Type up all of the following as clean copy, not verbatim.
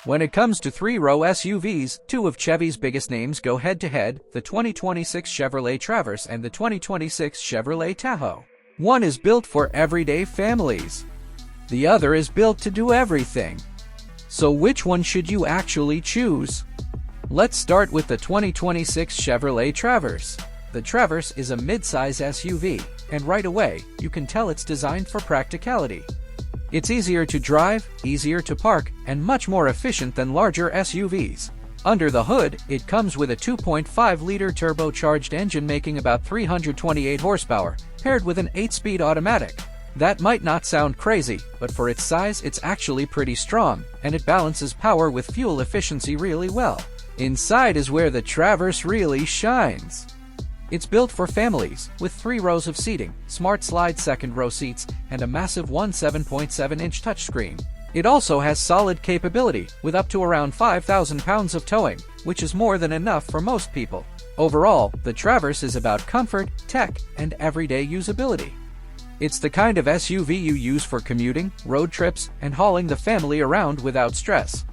When it comes to three-row SUVs, two of Chevy's biggest names go head-to-head, the 2026 Chevrolet Traverse and the 2026 Chevrolet Tahoe. One is built for everyday families. The other is built to do everything. So which one should you actually choose? Let's start with the 2026 Chevrolet Traverse. The Traverse is a mid-size SUV, and right away, you can tell it's designed for practicality. It's easier to drive, easier to park, and much more efficient than larger SUVs. Under the hood, it comes with a 2.5-liter turbocharged engine making about 328 horsepower, paired with an 8-speed automatic. That might not sound crazy, but for its size it's actually pretty strong, and it balances power with fuel efficiency really well. Inside is where the Traverse really shines. It's built for families, with 3 rows of seating, smart slide second-row seats, and a massive 7.7-inch touchscreen. It also has solid capability, with up to around 5,000 pounds of towing, which is more than enough for most people. Overall, the Traverse is about comfort, tech, and everyday usability. It's the kind of SUV you use for commuting, road trips, and hauling the family around without stress.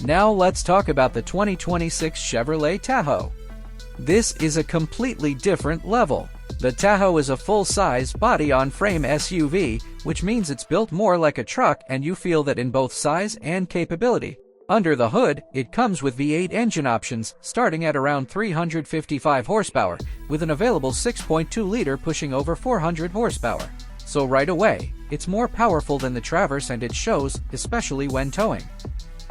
Now let's talk about the 2026 Chevrolet Tahoe. This is a completely different level. The Tahoe is a full-size, body-on-frame SUV, which means it's built more like a truck and you feel that in both size and capability. Under the hood, it comes with V8 engine options, starting at around 355 horsepower, with an available 6.2-liter pushing over 400 horsepower. So right away, it's more powerful than the Traverse and it shows, especially when towing.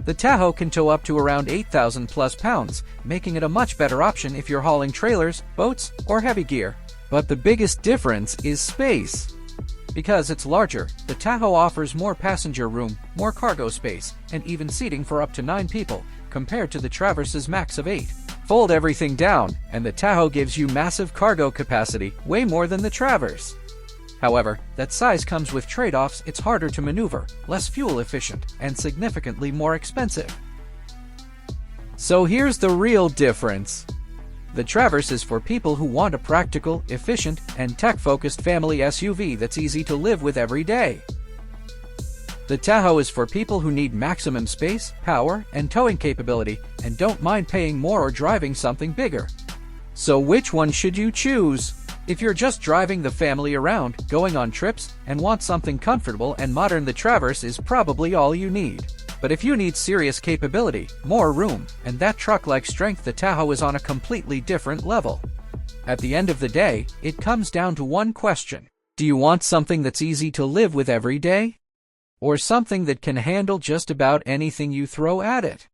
The Tahoe can tow up to around 8,000 plus pounds, making it a much better option if you're hauling trailers, boats, or heavy gear. But the biggest difference is space. Because it's larger, the Tahoe offers more passenger room, more cargo space, and even seating for up to 9 people, compared to the Traverse's max of 8. Fold everything down, and the Tahoe gives you massive cargo capacity, way more than the Traverse. However, that size comes with trade-offs. It's harder to maneuver, less fuel efficient, and significantly more expensive. So here's the real difference. The Traverse is for people who want a practical, efficient, and tech-focused family SUV that's easy to live with every day. The Tahoe is for people who need maximum space, power, and towing capability, and don't mind paying more or driving something bigger. So which one should you choose? If you're just driving the family around, going on trips, and want something comfortable and modern, the Traverse is probably all you need. But if you need serious capability, more room, and that truck-like strength, the Tahoe is on a completely different level. At the end of the day, it comes down to one question. Do you want something that's easy to live with every day? Or something that can handle just about anything you throw at it?